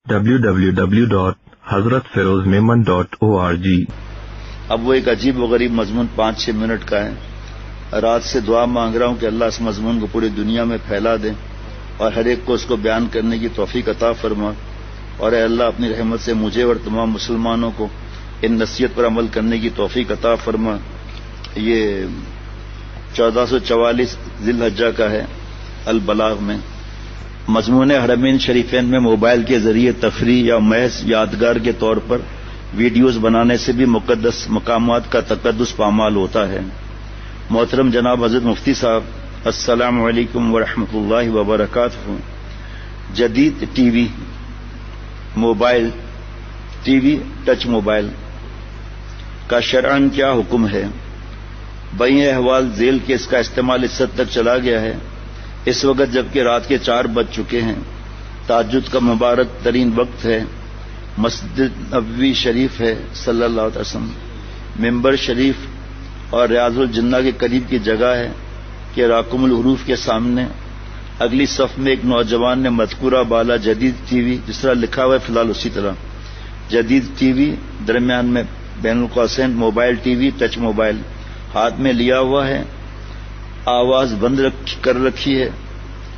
www.hazratfirozmemon.org۔ اب وہ ایک عجیب و غریب مضمون 5-6 منٹ کا ہے۔ رات سے دعا مانگ رہا ہوں کہ اللہ اس مضمون کو پوری دنیا میں پھیلا دے اور ہر ایک کو اس کو بیان کرنے کی توفیق عطا فرما، اور اے اللہ اپنی رحمت سے مجھے اور تمام مسلمانوں کو ان نصیحت پر عمل کرنے کی توفیق عطا فرما۔ یہ 1444 ذی الحجہ کا ہے البلاغ میں۔ مضمون حرمین شریفین میں موبائل کے ذریعے تفریح یا محض یادگار کے طور پر ویڈیوز بنانے سے بھی مقدس مقامات کا تقدس پامال ہوتا ہے۔ محترم جناب حضرت مفتی صاحب، السلام علیکم ورحمۃ اللہ وبرکاتہ۔ جدید TV, mobile TV, touch mobile کا شرعاً کیا حکم ہے؟ بین احوال ذیل کے اس کا استعمال اس حد تک چلا گیا ہے اس وقت جبکہ رات کے 4 بج چکے ہیں، تہجد کا مبارک ترین وقت ہے، مسجد نبوی شریف ہے صلی اللہ علیہ وسلم، ممبر شریف اور ریاض الجنہ کے قریب کی جگہ ہے کہ راقم الحروف کے سامنے اگلی صف میں ایک نوجوان نے مذکورہ بالا جدید ٹی وی، جس طرح لکھا ہوا ہے فی الحال اسی طرح جدید ٹی وی، درمیان میں بین القوسین mobile TV touch mobile ہاتھ میں لیا ہوا ہے، آواز بند کر رکھی ہے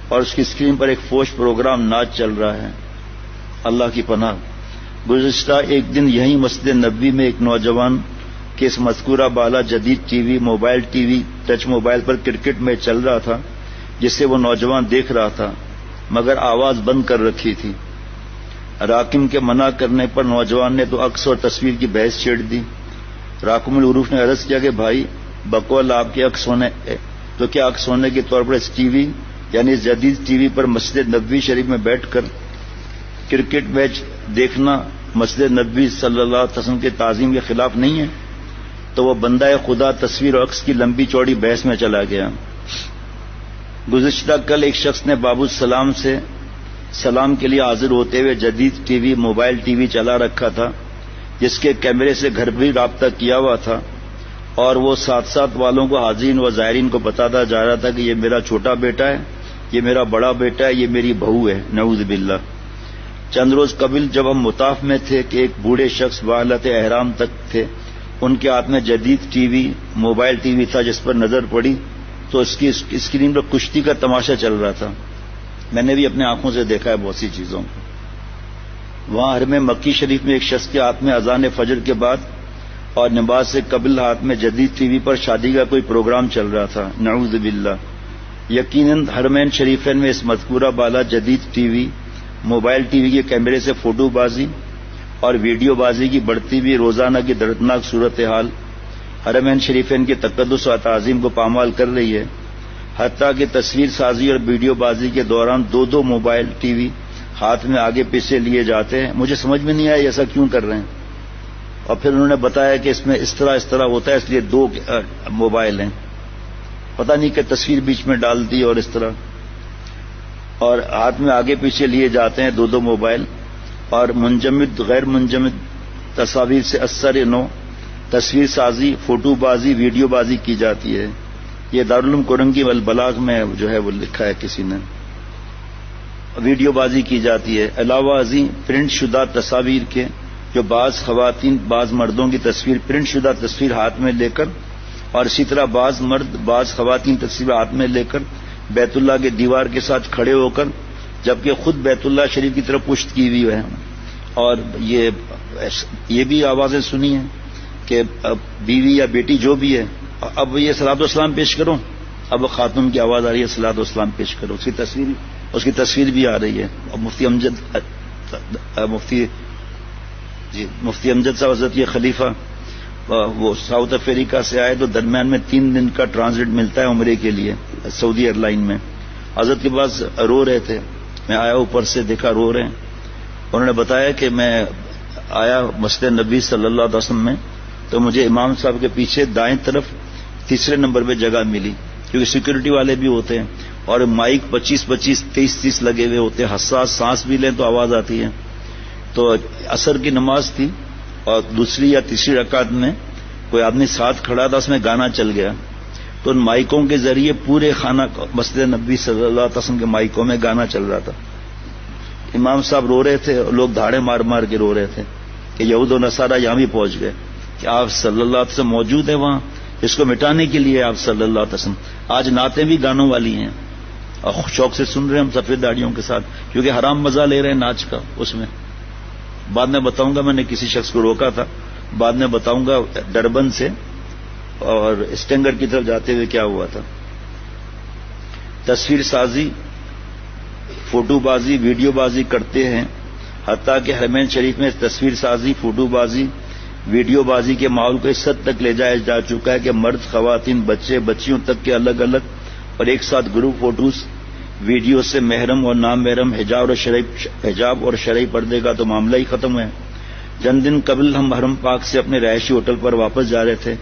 اور اس کی اسکرین پر ایک فوش پروگرام ناچ چل رہا ہے۔ اللہ کی پناہ۔ گزشتہ ایک دن یہیں مسجد نبوی میں ایک نوجوان کے اس مذکورہ بالا جدید TV, mobile TV touch mobile پر کرکٹ میچ چل رہا تھا جسے وہ نوجوان دیکھ رہا تھا مگر آواز بند کر رکھی تھی۔ راکم کے منع کرنے پر نوجوان نے تو عکس اور تصویر کی بحث چھیڑ دی۔ راکم الحروف نے عرض کیا کہ بھائی بقول آپ کے عکس ہونے تو کیا عکس ہونے کے طور پر اس ٹی وی یعنی اس جدید ٹی وی پر مسجد نبوی شریف میں بیٹھ کر کرکٹ میچ دیکھنا مسجد نبوی صلی اللہ علیہ وسلم کے تعظیم کے خلاف نہیں ہے؟ تو وہ بندہ خدا تصویر اور عکس کی لمبی چوڑی بحث میں چلا گیا۔ گزشتہ کل ایک شخص نے باب السلام سے سلام کے لیے حاضر ہوتے ہوئے جدید TV, mobile T V چلا رکھا تھا جس کے کیمرے سے گھر بھی رابطہ کیا ہوا تھا، اور وہ ساتھ ساتھ والوں کو، حاضرین و زائرین کو بتاتا جا رہا تھا کہ یہ میرا چھوٹا بیٹا ہے، یہ میرا بڑا بیٹا ہے، یہ میری بہو ہے، نعوذ باللہ۔ چند روز قبل جب ہم مطاف میں تھے کہ ایک بوڑھے شخص بحالت احرام تک تھے، ان کے ہاتھ میں جدید TV, mobile T V تھا جس پر نظر پڑی تو اس کی اسکرین پر کشتی کا تماشا چل رہا تھا۔ میں نے بھی اپنے آنکھوں سے دیکھا ہے بہت سی چیزوں کو۔ وہاں حرم مکی شریف میں ایک شخص کے ہاتھ میں اذان فجر کے بعد اور نماز سے قبل ہاتھ میں جدید ٹی وی پر شادی کا کوئی پروگرام چل رہا تھا، نعوذ باللہ۔ یقیناً حرمین شریفین میں اس مذکورہ بالا جدید TV, mobile T V کے کیمرے سے فوٹو بازی اور ویڈیو بازی کی بڑھتی ہوئی روزانہ کی دردناک صورتحال حرمین شریفین کی تقدس و تعظیم کو پامال کر رہی ہے، حتیٰ کہ تصویر سازی اور ویڈیو بازی کے دوران 2 موبائل ٹی وی ہاتھ میں آگے پیچھے لیے جاتے ہیں۔ مجھے سمجھ میں نہیں آیا ایسا کیوں کر رہے ہیں، اور پھر انہوں نے بتایا کہ اس میں اس طرح ہوتا ہے، اس لیے 2 موبائل ہیں، پتہ نہیں کہ تصویر بیچ میں ڈال دی اور اس طرح، اور ہاتھ میں آگے پیچھے لیے جاتے ہیں 2 موبائل، اور منجمد غیر منجمد تصاویر سے اثر نو تصویر سازی، فوٹو بازی، ویڈیو بازی کی جاتی ہے۔ یہ دارالعلوم کورنگی البلاغ میں جو ہے وہ لکھا ہے کسی نے، ویڈیو بازی کی جاتی ہے۔ علاوہ ازیں پرنٹ شدہ تصاویر کے جو بعض خواتین بعض مردوں کی تصویر پرنٹ شدہ تصویر ہاتھ میں لے کر، اور اسی طرح بعض مرد بعض خواتین تصویر ہاتھ میں لے کر بیت اللہ کے دیوار کے ساتھ کھڑے ہو کر، جبکہ خود بیت اللہ شریف کی طرف پشت کی ہوئی ہے، اور یہ بھی آوازیں سنی ہیں کہ بیوی یا بیٹی جو بھی ہے، اب یہ صلاۃ والسلام پیش کرو، اب خاتون کی آواز آ رہی ہے صلاۃ والسلام پیش کرو، اس کی تصویر بھی آ رہی ہے۔ اور مفتی امجد صاحب حضرت یہ خلیفہ وہ ساؤتھ افریقہ سے آئے تو درمیان میں 3 دن کا ٹرانزٹ ملتا ہے عمرے کے لیے سعودی ایئر لائن میں۔ حضرت کے پاس رو رہے تھے، میں آیا اوپر سے دیکھا رو رہے ہیں، انہوں نے بتایا کہ میں آیا مسجد نبی صلی اللہ علیہ وسلم میں تو مجھے امام صاحب کے پیچھے دائیں طرف 3 نمبر پہ جگہ ملی، کیونکہ سیکورٹی والے بھی ہوتے ہیں اور مائک 25-25 23-30 لگے ہوئے ہوتے ہیں، حساس سانس بھی لیں تو آواز آتی ہے۔ تو عصر کی نماز تھی اور 2 یا 3 رکعت میں کوئی آدمی ساتھ کھڑا تھا، اس میں گانا چل گیا، تو ان مائکوں کے ذریعے پورے خانہ مسجد نبی صلی اللہ علیہ وسلم کے مائکوں میں گانا چل رہا تھا۔ امام صاحب رو رہے تھے اور لوگ دھاڑے مار مار کے رو رہے تھے کہ یہود و نصارہ یہاں بھی پہنچ گئے کہ آپ صلی اللہ علیہ وسلم موجود ہے وہاں، اس کو مٹانے کے لیے آپ صلی اللہ علیہ وسلم. آج نعتیں بھی گانوں والی ہیں اور شوق سے سن رہے ہیں ہم سفید داڑیوں کے ساتھ، کیونکہ حرام مزہ لے رہے ہیں ناچ کا. اس میں بعد میں بتاؤں گا، میں نے کسی شخص کو روکا تھا، بعد میں بتاؤں گا ڈربن سے اور اسٹینگر کی طرف جاتے ہوئے کیا ہوا تھا. تصویر سازی، فوٹو بازی، ویڈیو بازی کرتے ہیں، حتیٰ کہ حرمین شریف میں تصویر سازی، فوٹو بازی، ویڈیو بازی کے ماحول کو اس حد تک لے جایا جا چکا ہے کہ مرد، خواتین، بچے، بچیوں تک کے الگ الگ اور ایک ساتھ گروپ فوٹوز ویڈیو سے محرم اور نام محرم حجاب اور شرعی پردے کا تو معاملہ ہی ختم ہے. چند دن قبل ہم حرم پاک سے اپنے رہائشی ہوٹل پر واپس جا رہے تھے.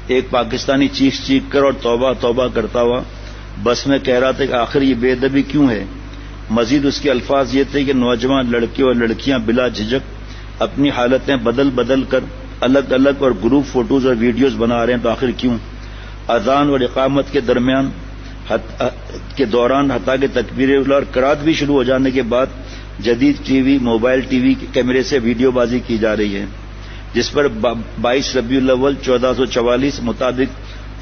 ایک پاکستانی چیخ کر اور توبہ توبہ کرتا ہوا بس میں کہہ رہا تھا کہ آخر یہ بے ادبی کیوں ہے. مزید اس کے الفاظ یہ تھے کہ نوجوان لڑکے اور لڑکیاں بلا جھجک اپنی حالتیں بدل بدل کر الگ الگ اور گروپ فوٹوز اور ویڈیوز بنا رہے ہیں، تو آخر کیوں؟ اذان اور اقامت کے دوران حتیٰ کہ تکبیر اولیٰ اور قرات بھی شروع ہو جانے کے بعد جدید TV, mobile T V کے کیمرے سے ویڈیو بازی کی جا رہی ہے، جس پر 22 ربیع الاول 1444 مطابق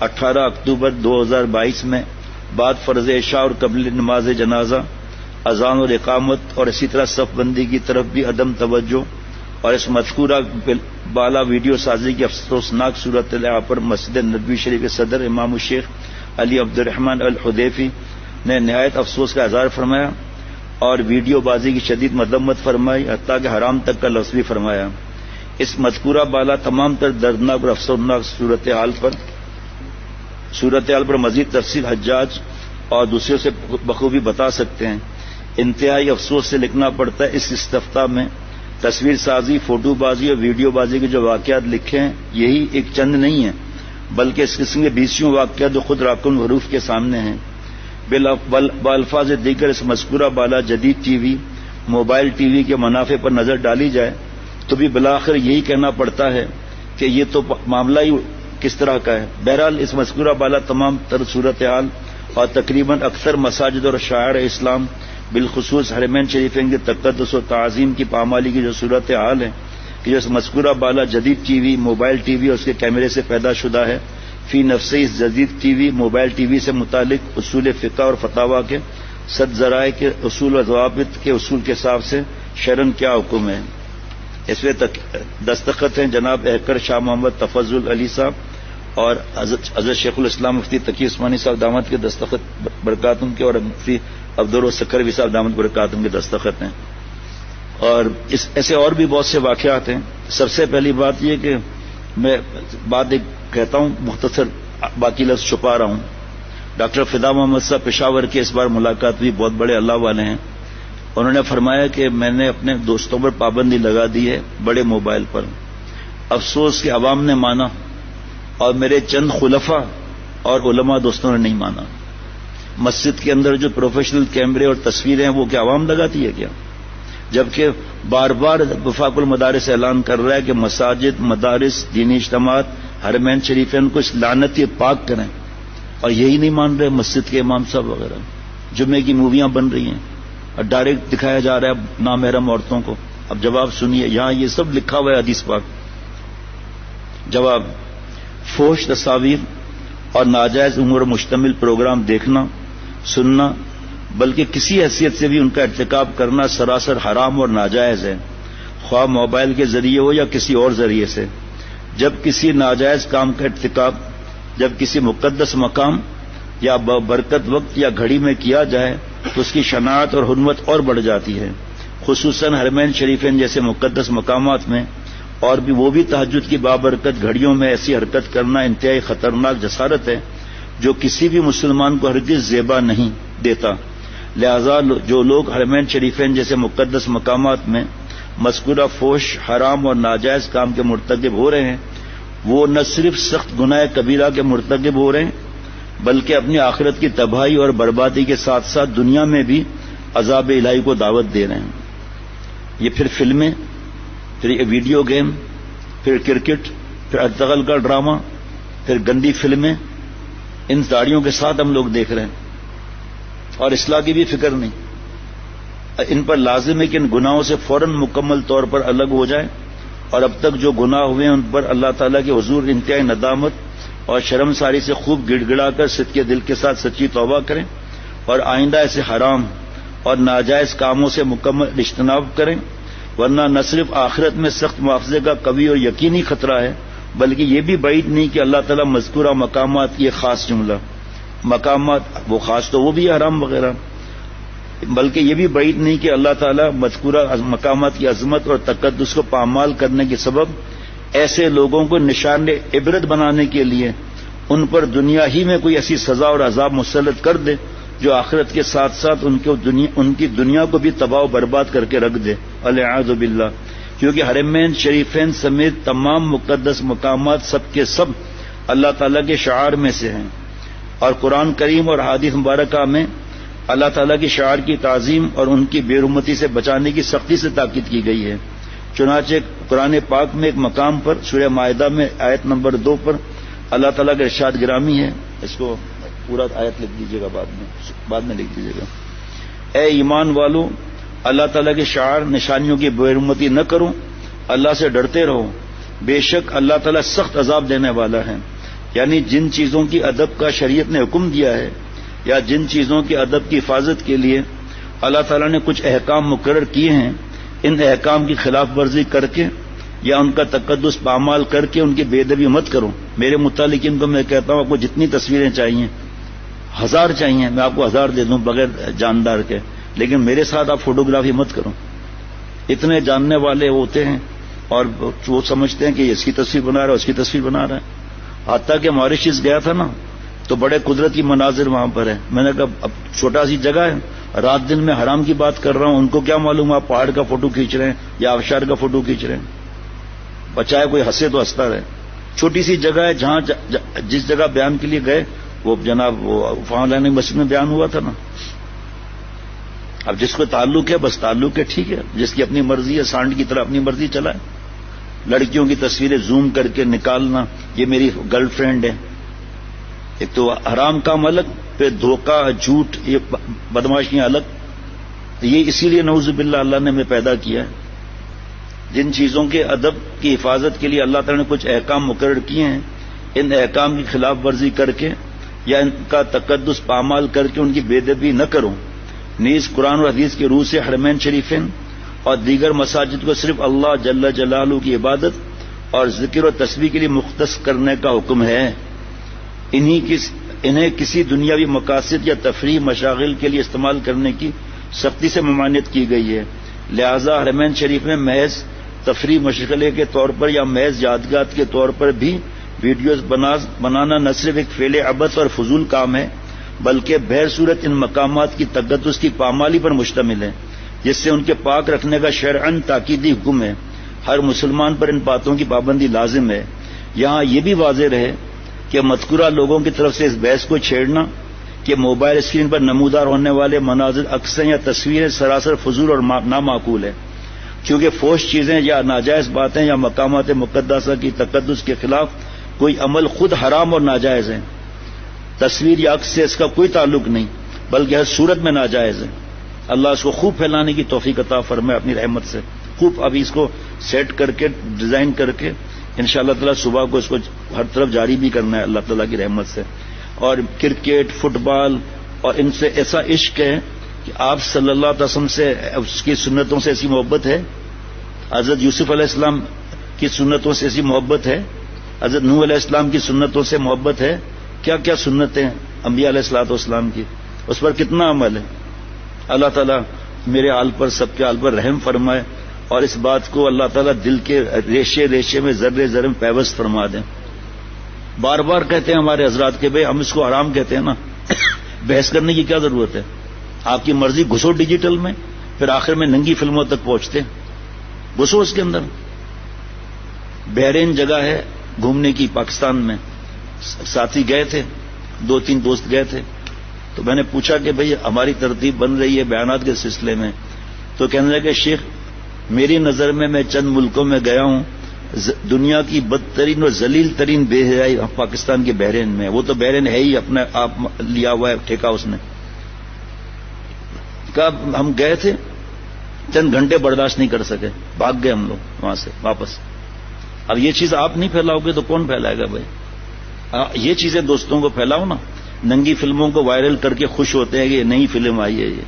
18 اکتوبر 2022 میں بعد فرض عشاء اور قبل نماز جنازہ اذان اور اقامت اور اسی طرح صف بندی کی طرف بھی عدم توجہ اور اس مذکورہ بالا ویڈیو سازی کی افسوسناک صورتحال پر مسجد نبوی شریف کے صدر امام الشیخ علی عبد الرحمن الحذیفی نے نہایت افسوس کا اظہار فرمایا اور ویڈیو بازی کی شدید مذمت فرمائی، حتیٰ کہ حرام تک کا لفظ بھی فرمایا. اس مذکورہ بالا تمام تر دردناک اور افسوسناک صورتحال پر مزید تفصیل حجاج اور دوسروں سے بخوبی بتا سکتے ہیں. انتہائی افسوس سے لکھنا پڑتا ہے اس استفتاء میں تصویر سازی، فوٹو بازی اور ویڈیو بازی کے جو واقعات لکھے ہیں یہی ایک چند نہیں ہیں، بلکہ اس قسم کے 20 واقعات جو خود راکن حروف کے سامنے ہیں. بالفاظ دیگر اس مذکورہ بالا جدید TV, mobile T V کے منافع پر نظر ڈالی جائے تو بھی بالآخر یہی کہنا پڑتا ہے کہ یہ تو معاملہ ہی کس طرح کا ہے. بہرحال اس مذکورہ بالا تمام تر صورتحال اور تقریباً اکثر مساجد اور شاعر اسلام بالخصوص حرمین شریفین کے تقدس و تعظیم کی پامالی کی جو صورتحال ہے کہ جو اس مذکورہ بالا جدید TV, mobile T V اور اس کے کیمرے سے پیدا شدہ ہے، فی نفسی اس جدید TV, mobile T V سے متعلق اصول فقہ اور فتاوی کے صد ذرائع کے اصول و ضوابط کے اصول کے حساب سے شرعاً کیا حکم ہے. اس میں دستخط ہیں جناب احکر شاہ محمد تفضل علی صاحب اور حضرت شیخ الاسلام مفتی تقی عثمانی صاحب دامت کے دستخط برکاتم کے اور مفتی عبدالسکروی صاحب دامت برکاتم کے دستخط ہیں. اور ایسے اور بھی بہت سے واقعات ہیں. سب سے پہلی بات یہ کہ میں بات ایک کہتا ہوں، مختصر باقی لفظ چھپا رہا ہوں. ڈاکٹر فدا محمد صاحب پشاور کے اس بار ملاقات ہوئی، بہت بڑے اللہ والے ہیں. انہوں نے فرمایا کہ میں نے اپنے دوستوں پر پابندی لگا دی ہے بڑے موبائل پر. افسوس کہ عوام نے مانا اور میرے چند خلفاء اور علماء دوستوں نے نہیں مانا. مسجد کے اندر جو پروفیشنل کیمرے اور تصویریں ہیں وہ کیا عوام لگاتی ہے کیا؟ جبکہ بار بار وفاق المدارس اعلان کر رہا ہے کہ مساجد، مدارس، دینی اجتماعات حرمین شریفین کو اس لعنتی پاک کریں، اور یہی نہیں مان رہے. مسجد کے امام صاحب وغیرہ جمعے کی موویاں بن رہی ہیں اور ڈائریکٹ دکھایا جا رہا ہے نامحرم عورتوں کو. اب جواب سنیے، یہاں یہ سب لکھا ہوا ہے حدیث پاک. جواب: فحش تصاویر اور ناجائز امور مشتمل پروگرام دیکھنا، سننا، بلکہ کسی حیثیت سے بھی ان کا ارتکاب کرنا سراسر حرام اور ناجائز ہے، خواہ موبائل کے ذریعے ہو یا کسی اور ذریعے سے. جب کسی ناجائز کام کا ارتکاب جب کسی مقدس مقام یا برکت وقت یا گھڑی میں کیا جائے تو اس کی شناعت اور حرمت اور بڑھ جاتی ہے، خصوصاً حرمین شریفین جیسے مقدس مقامات میں. اور بھی وہ بھی تہجد کی بابرکت گھڑیوں میں ایسی حرکت کرنا انتہائی خطرناک جسارت ہے جو کسی بھی مسلمان کو ہرگز زیبا نہیں دیتا. لہذا جو لوگ حرمین شریفین جیسے مقدس مقامات میں مذکورہ فحش، حرام اور ناجائز کام کے مرتکب ہو رہے ہیں، وہ نہ صرف سخت گناہ کبیرہ کے مرتکب ہو رہے ہیں بلکہ اپنی آخرت کی تباہی اور بربادی کے ساتھ ساتھ دنیا میں بھی عذاب الہی کو دعوت دے رہے ہیں. یہ پھر فلمیں، پھر یہ ویڈیو گیم، پھر کرکٹ، پھر ارطغرل کا ڈرامہ، پھر گندی فلمیں، ان داڑیوں کے ساتھ ہم لوگ دیکھ رہے ہیں اور اصلاح کی بھی فکر نہیں. ان پر لازم ہے کہ ان گناہوں سے فوراً مکمل طور پر الگ ہو جائیں، اور اب تک جو گناہ ہوئے ہیں ان پر اللہ تعالیٰ کے حضور انتہائی ندامت اور شرمساری سے خوب گڑ گڑا کر صدقے دل کے ساتھ سچی توبہ کریں، اور آئندہ ایسے حرام اور ناجائز کاموں سے مکمل اجتناب کریں، ورنہ نہ صرف آخرت میں سخت مواخذے کا قوی اور یقینی خطرہ ہے، بلکہ یہ بھی بعید نہیں کہ اللہ تعالیٰ مذکورہ مقامات، یہ خاص جملہ مقامات، وہ خاص تو وہ بھی حرام وغیرہ، بلکہ یہ بھی بعید نہیں کہ اللہ تعالیٰ مذکورہ مقامات کی عظمت اور تقدس کو پامال کرنے کے سبب ایسے لوگوں کو نشان عبرت بنانے کے لیے ان پر دنیا ہی میں کوئی ایسی سزا اور عذاب مسلط کر دے جو آخرت کے ساتھ ساتھ ان کی دنیا کو بھی تباہ و برباد کر کے رکھ دے، والعیاذ باللہ۔ کیونکہ حرمین شریفین سمیت تمام مقدس مقامات سب کے سب اللہ تعالیٰ کے شعار میں سے ہیں، اور قرآن کریم اور حدیث مبارکہ میں اللہ تعالیٰ کی شعار کی تعظیم اور ان کی بے حرمتی سے بچانے کی سختی سے تاکید کی گئی ہے۔ چنانچہ قرآن پاک میں ایک مقام پر سورہ مائدہ میں آیت نمبر 2 پر اللہ تعالیٰ کا ارشاد گرامی ہے، اس کو پورا آیت لکھ دیجیے گا، بعد میں لکھ دیجیے گا۔ اے ایمان والو، اللہ تعالیٰ کے شعار نشانیوں کی بے حرمتی نہ کرو، اللہ سے ڈرتے رہو، بے شک اللہ تعالیٰ سخت عذاب دینے والا ہے۔ یعنی جن چیزوں کی ادب کا شریعت نے حکم دیا ہے یا جن چیزوں کی ادب کی حفاظت کے لیے اللہ تعالیٰ نے کچھ احکام مقرر کیے ہیں، ان احکام کی خلاف ورزی کر کے یا ان کا تقدس پامال کر کے ان کی بے ادبی مت کرو۔ میرے متعلق ان کو میں کہتا ہوں آپ کو جتنی تصویریں چاہیے، 1000 چاہیے، میں آپ کو 1000 دے دوں بغیر جاندار کے، لیکن میرے ساتھ آپ فوٹوگرافی مت کرو۔ اتنے جاننے والے ہوتے ہیں اور وہ سمجھتے ہیں کہ اس کی تصویر بنا رہا ہے، اس کی تصویر بنا رہا ہے۔ حتیٰ کہ ماریشس گیا تھا نا تو بڑے قدرتی مناظر وہاں پر ہیں، میں نے کہا اب چھوٹا سی جگہ ہے، رات دن میں حرام کی بات کر رہا ہوں، ان کو کیا معلوم آپ پہاڑ کا فوٹو کھینچ رہے ہیں یا آبشار کا فوٹو کھینچ رہے ہیں، بچائے کوئی ہنسے تو ہنستا رہے۔ چھوٹی سی جگہ ہے جہاں جس جگہ بیان کے لیے گئے وہ جناب وہ فلاں مسجد میں بیان ہوا تھا نا، اب جس کو تعلق ہے بس تعلق ہے، ٹھیک ہے، جس کی اپنی مرضی ہے سانڈ کی طرح اپنی مرضی چلائے۔ لڑکیوں کی تصویریں زوم کر کے نکالنا، یہ میری گرل فرینڈ ہے، ایک تو حرام کام الگ، پھر دھوکہ جھوٹ، یہ بدماشیاں الگ۔ یہ اسی لیے نعوذ باللہ اللہ نے ہمیں پیدا کیا ہے۔ جن چیزوں کے ادب کی حفاظت کے لیے اللہ تعالیٰ نے کچھ احکام مقرر کیے ہیں، ان احکام کی خلاف ورزی کر کے یا ان کا تقدس پامال کر کے ان کی بے ادبی نہ کرو۔ نیز قرآن اور حدیث کے روح سے حرمین شریفین اور دیگر مساجد کو صرف اللہ جل جلالہ کی عبادت اور ذکر و تسبیح کے لیے مختص کرنے کا حکم ہے۔ انہیں کسی دنیاوی مقاصد یا تفریح مشاغل کے لیے استعمال کرنے کی سختی سے ممانعت کی گئی ہے۔ لہذا حرمین شریف میں محض تفریح مشغلے کے طور پر یا محض یادگار کے طور پر بھی ویڈیوز بنانا نہ صرف ایک فعل عبث اور فضول کام ہے، بلکہ بہر صورت ان مقامات کی تقدس کی پامالی پر مشتمل ہے، جس سے ان کے پاک رکھنے کا شرعاً تاکیدی حکم ہے۔ ہر مسلمان پر ان باتوں کی پابندی لازم ہے۔ یہاں یہ بھی واضح رہے کہ مذکورہ لوگوں کی طرف سے اس بحث کو چھیڑنا کہ موبائل اسکرین پر نمودار ہونے والے مناظر عکسیں یا تصویریں سراسر فضول اور نامعقول ہے، کیونکہ فحش چیزیں یا ناجائز باتیں یا مقامات مقدسہ کی تقدس کے خلاف کوئی عمل خود حرام اور ناجائز ہے۔ تصویر یا عکس سے اس کا کوئی تعلق نہیں، بلکہ ہر صورت میں ناجائز ہے۔ اللہ اس کو خوب پھیلانے کی توفیق عطا فرمائے اپنی رحمت سے، خوب ابھی اس کو سیٹ کر کے ڈیزائن کر کے انشاءاللہ تعالی صبح کو اس کو ہر طرف جاری بھی کرنا ہے اللہ تعالیٰ کی رحمت سے۔ اور کرکٹ، فٹ بال اور ان سے ایسا عشق ہے کہ آپ صلی اللہ علیہ وسلم سے اس کی سنتوں سے ایسی محبت ہے، حضرت یوسف علیہ السلام کی سنتوں سے ایسی محبت ہے، حضرت نوح علیہ السلام کی سنتوں سے محبت ہے، کیا کیا سنتیں انبیاء علیہ الصلوۃ والسلام کی، اس پر کتنا عمل ہے۔ اللہ تعالیٰ میرے حال پر سب کے حال پر رحم فرمائے اور اس بات کو اللہ تعالیٰ دل کے ریشے ریشے میں ذرے ذرے میں پیوست فرما دیں۔ بار بار کہتے ہیں ہمارے حضرات کہ بھئی ہم اس کو حرام کہتے ہیں نا، بحث کرنے کی کیا ضرورت ہے، آپ کی مرضی، گھسو ڈیجیٹل میں، پھر آخر میں ننگی فلموں تک پہنچتے، گھسو اس کے اندر۔ بحرین جگہ ہے گھومنے کی پاکستان میں، ساتھی گئے تھے، 2-3 دوست گئے تھے، تو میں نے پوچھا کہ بھئی ہماری ترتیب بن رہی ہے بیانات کے سلسلے میں، تو کہنے لگے شیخ میری نظر میں چند ملکوں میں گیا ہوں، دنیا کی بدترین اور ذلیل ترین بے حیائی پاکستان کے بحرین میں، وہ تو بحرین ہے ہی اپنے آپ لیا ہوا ہے ٹھیکہ اس نے۔ کہا ہم گئے تھے چند گھنٹے برداشت نہیں کر سکے، بھاگ گئے ہم لوگ وہاں سے واپس۔ اب یہ چیز آپ نہیں پھیلاؤ گے تو کون پھیلائے گا بھائی؟ یہ چیزیں دوستوں کو پھیلاؤ نا۔ ننگی فلموں کو وائرل کر کے خوش ہوتے ہیں کہ یہ نئی فلم آئی ہے، یہ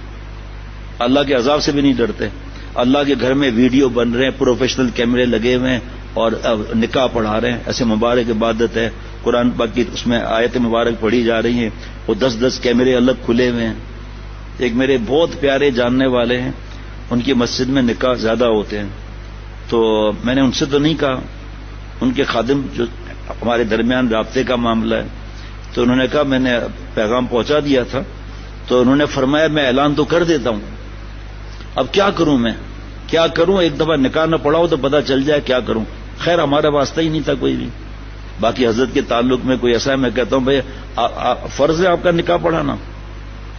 اللہ کے عذاب سے بھی نہیں ڈرتے۔ اللہ کے گھر میں ویڈیو بن رہے ہیں، پروفیشنل کیمرے لگے ہوئے ہیں اور نکاح پڑھا رہے ہیں، ایسے مبارک عبادت ہے، قرآن پاک کی اس میں آیت مبارک پڑھی جا رہی ہیں، وہ 10 کیمرے الگ کھلے ہوئے ہیں۔ ایک میرے بہت پیارے جاننے والے ہیں، ان کی مسجد میں نکاح زیادہ ہوتے ہیں، تو میں نے ان سے تو نہیں کہا، ان کے خادم جو ہمارے درمیان رابطے کا معاملہ ہے، تو انہوں نے کہا میں نے پیغام پہنچا دیا تھا، تو انہوں نے فرمایا میں اعلان تو کر دیتا ہوں، اب کیا کروں میں، کیا کروں، ایک دفعہ نکاح نہ پڑھاؤ تو پتہ چل جائے کیا کروں۔ خیر ہمارا واسطہ ہی نہیں تھا کوئی بھی، باقی حضرت کے تعلق میں کوئی ایسا ہے، میں کہتا ہوں بھائی فرض ہے آپ کا نکاح پڑھانا،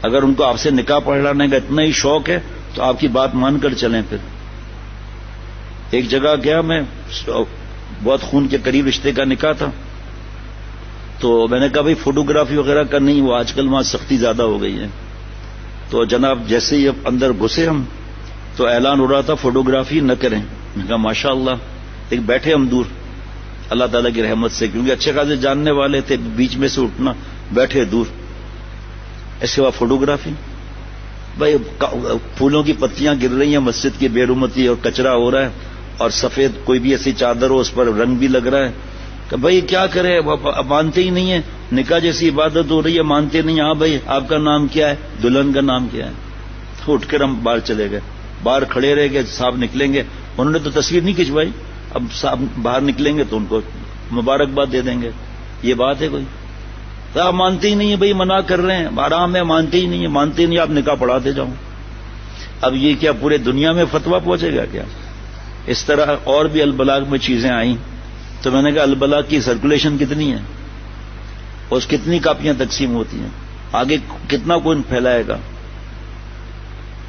اگر ان کو آپ سے نکاح پڑھانے کا اتنا ہی شوق ہے تو آپ کی بات مان کر چلیں۔ پھر ایک جگہ گیا میں، بہت خون کے قریب رشتے کا نکاح تھا، تو میں نے کہا بھائی فوٹوگرافی وغیرہ کا نہیں، وہ آج کل وہاں سختی زیادہ ہو گئی ہے، تو جناب جیسے ہی اب اندر گھسے ہم تو اعلان ہو رہا تھا فوٹوگرافی نہ کریں۔ میں نے کہا ماشاء اللہ، ایک بیٹھے ہم دور اللہ تعالیٰ کی رحمت سے، کیونکہ اچھے خاصے جاننے والے تھے، بیچ میں سے اٹھنا، بیٹھے دور، ایسے ہوا فوٹوگرافی۔ بھائی پھولوں کی پتیاں گر رہی ہیں مسجد کی بے رحمتی، اور کچرا ہو رہا ہے، اور سفید کوئی بھی ایسی چادر ہو اس پر رنگ بھی لگ رہا ہے، کہ بھائی کیا کرے، مانتے ہی نہیں ہیں، نکاح جیسی عبادت ہو رہی ہے مانتے نہیں۔ ہاں بھائی آپ کا نام کیا ہے، دلہن کا نام کیا ہے، تو اٹھ کر ہم باہر چلے گئے، باہر کھڑے رہ گئے، صاحب نکلیں گے، انہوں نے تو تصویر نہیں کھنچوائی، اب صاحب باہر نکلیں گے تو ان کو مبارکباد دے دیں گے، یہ بات ہے کوئی؟ آپ مانتے ہی نہیں ہے بھائی، منع کر رہے ہیں، آرام ہے، مانتے ہی نہیں ہے، مانتے ہی نہیں، آپ نکاح پڑھاتے جاؤ۔ اب یہ کیا پورے دنیا میں فتویٰ پہنچے گا کیا؟ اس طرح اور بھی البلاغ میں چیزیں آئیں، تو میں نے کہا البلاغ کی سرکولیشن کتنی ہے، اور کتنی کاپیاں تقسیم ہوتی ہیں، آگے کتنا کون پھیلائے گا؟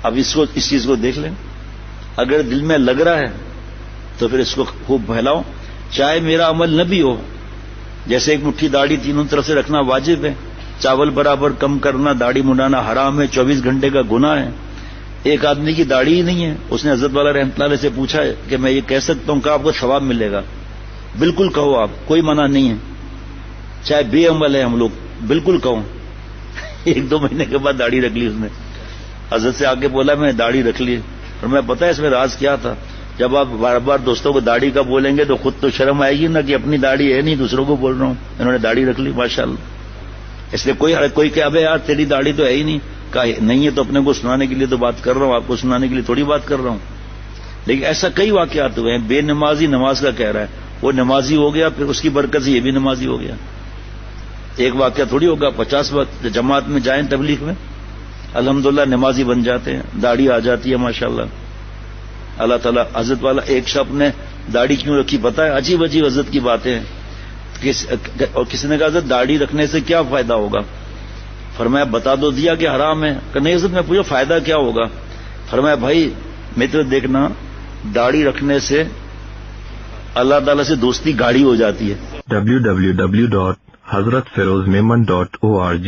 اب اس چیز کو دیکھ لیں، اگر دل میں لگ رہا ہے تو پھر اس کو خوب پھیلاؤ، چاہے میرا عمل نہ بھی ہو۔ جیسے ایک مٹھی داڑھی تینوں طرف سے رکھنا واجب ہے، چاول برابر کم کرنا، داڑھی منڈانا حرام ہے، 24 گھنٹے کا گناہ ہے۔ ایک آدمی کی داڑھی ہی نہیں ہے، اس نے حضرت والا رحمۃ اللہ علیہ سے پوچھا ہے کہ میں یہ کہہ سکتا ہوں کہ آپ کو ثواب ملے گا؟ بالکل کہو، آپ کوئی منع نہیں ہے، چاہے بے عمل ہے ہم لوگ، بالکل کہو۔ 1-2 مہینے کے بعد داڑھی رکھ لی اس نے، حضرت سے آ کے بولا میں داڑھی رکھ لی، اور میں پتہ ہے اس میں راز کیا تھا، جب آپ بار بار دوستوں کو داڑھی کا بولیں گے تو خود تو شرم آئے گی نا کہ اپنی داڑھی ہے نہیں، دوسروں کو بول رہا ہوں، انہوں نے داڑھی رکھ لی ماشاءاللہ۔ اس لیے کوئی کہ ابے یار تیری داڑھی تو ہے ہی نہیں، کہا نہیں ہے تو اپنے کو سنانے کے لیے تو بات کر رہا ہوں، آپ کو سنانے کے لیے تھوڑی بات کر رہا ہوں۔ لیکن ایسا کئی واقعات ہوئے ہیں، بے نمازی نماز کا کہہ رہا ہے، وہ نمازی ہو گیا، پھر اس کی برکت سے یہ بھی نمازی ہو گیا۔ ایک واقعہ تھوڑی ہوگا، 50 وقت جماعت میں جائیں تبلیغ میں، الحمدللہ نمازی بن جاتے ہیں، داڑھی آ جاتی ہے ماشاءاللہ۔ اللہ تعالیٰ حضرت والا ایک شخص نے داڑھی کیوں رکھی پتہ ہے؟ عجیب عجیب حضرت کی باتیں، اور کسی نے کہا حضرت داڑھی رکھنے سے کیا فائدہ ہوگا؟ فرمایا بتا دو دیا کہ حرام ہے، کہ نہیں حضرت میں پوچھا فائدہ کیا ہوگا؟ فرمایا بھائی میرے دیکھنا، داڑھی رکھنے سے اللہ تعالیٰ سے دوستی گاڑی ہو جاتی ہے۔ www.hazratferozmeman.org